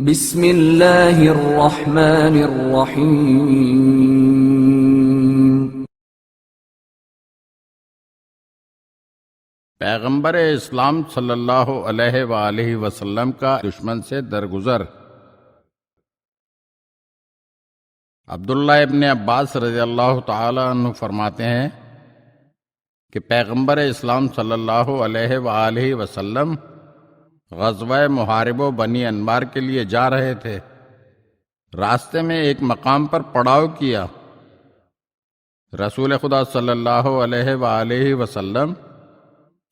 بسم اللہ الرحمن الرحیم۔ پیغمبر اسلام صلی اللہ علیہ وآلہ وسلم کا دشمن سے درگزر۔ عبداللہ ابن عباس رضی اللہ تعالی عنہ فرماتے ہیں کہ پیغمبر اسلام صلی اللہ علیہ وآلہ وسلم غزوہ محاربہ بنی انمار کے لیے جا رہے تھے۔ راستے میں ایک مقام پر پڑاؤ کیا۔ رسول خدا صلی اللہ علیہ وآلہ وسلم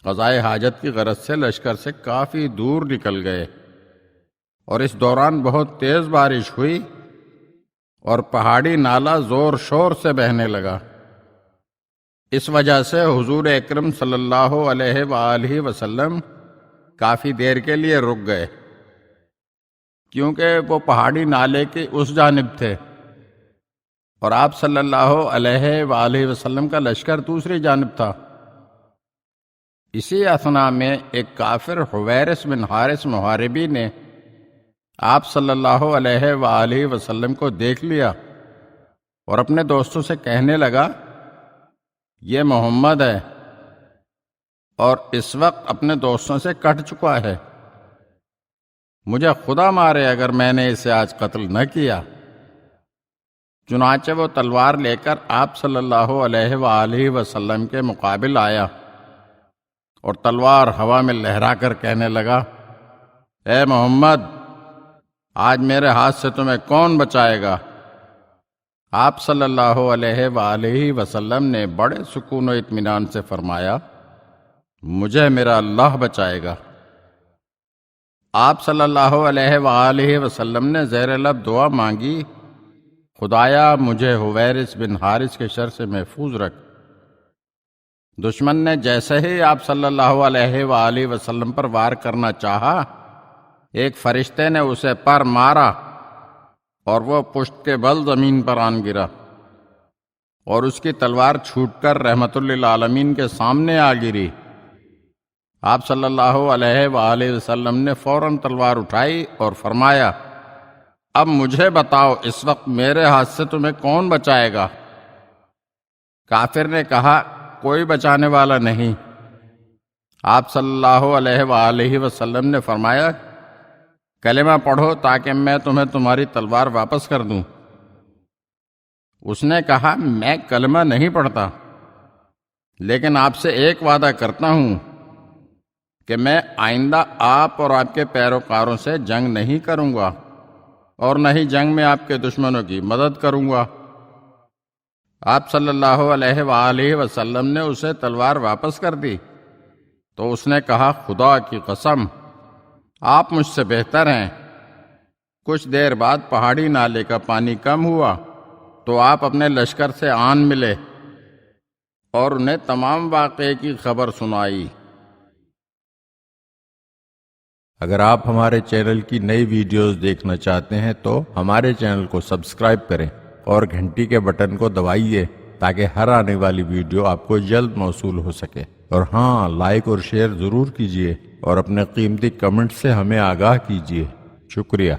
قضائے حاجت کی غرض سے لشکر سے کافی دور نکل گئے، اور اس دوران بہت تیز بارش ہوئی اور پہاڑی نالا زور شور سے بہنے لگا۔ اس وجہ سے حضور اکرم صلی اللہ علیہ وآلہ وسلم کافی دیر کے لیے رک گئے، کیونکہ وہ پہاڑی نالے کی اس جانب تھے اور آپ صلی اللہ علیہ وآلہ وسلم کا لشکر دوسری جانب تھا۔ اسی اثنا میں ایک کافر حویرث بن حارث محاربی نے آپ صلی اللہ علیہ وآلہ وسلم کو دیکھ لیا اور اپنے دوستوں سے کہنے لگا، یہ محمد ہے اور اس وقت اپنے دوستوں سے کٹ چکا ہے، مجھے خدا مارے اگر میں نے اسے آج قتل نہ کیا۔ چنانچہ وہ تلوار لے کر آپ صلی اللہ علیہ وآلہ وسلم کے مقابل آیا اور تلوار ہوا میں لہرا کر کہنے لگا، اے محمد، آج میرے ہاتھ سے تمہیں کون بچائے گا؟ آپ صلی اللہ علیہ وآلہ وسلم نے بڑے سکون و اطمینان سے فرمایا، مجھے میرا اللہ بچائے گا۔ آپ صلی اللہ علیہ وآلہ وسلم نے زیر لب دعا مانگی، خدایا مجھے حویرث بن حارث کے شر سے محفوظ رکھ۔ دشمن نے جیسے ہی آپ صلی اللہ علیہ وآلہ وسلم پر وار کرنا چاہا، ایک فرشتے نے اسے پر مارا اور وہ پشت کے بل زمین پر آن گرا اور اس کی تلوار چھوٹ کر رحمت للعالمین کے سامنے آ گری۔ آپ صلی اللہ علیہ وآلہ وسلم نے فوراً تلوار اٹھائی اور فرمایا، اب مجھے بتاؤ اس وقت میرے ہاتھ سے تمہیں کون بچائے گا؟ کافر نے کہا، کوئی بچانے والا نہیں۔ آپ صلی اللہ علیہ وآلہ وسلم نے فرمایا، کلمہ پڑھو تاکہ میں تمہیں تمہاری تلوار واپس کر دوں۔ اس نے کہا، میں کلمہ نہیں پڑھتا، لیکن آپ سے ایک وعدہ کرتا ہوں کہ میں آئندہ آپ اور آپ کے پیروکاروں سے جنگ نہیں کروں گا اور نہ ہی جنگ میں آپ کے دشمنوں کی مدد کروں گا۔ آپ صلی اللہ علیہ وآلہ وسلم نے اسے تلوار واپس کر دی تو اس نے کہا، خدا کی قسم، آپ مجھ سے بہتر ہیں۔ کچھ دیر بعد پہاڑی نالے کا پانی کم ہوا تو آپ اپنے لشکر سے آن ملے اور انہیں تمام واقعے کی خبر سنائی۔ اگر آپ ہمارے چینل کی نئی ویڈیوز دیکھنا چاہتے ہیں تو ہمارے چینل کو سبسکرائب کریں اور گھنٹی کے بٹن کو دبائیے تاکہ ہر آنے والی ویڈیو آپ کو جلد موصول ہو سکے۔ اور ہاں، لائک اور شیئر ضرور کیجیے اور اپنے قیمتی کمنٹ سے ہمیں آگاہ کیجیے۔ شکریہ۔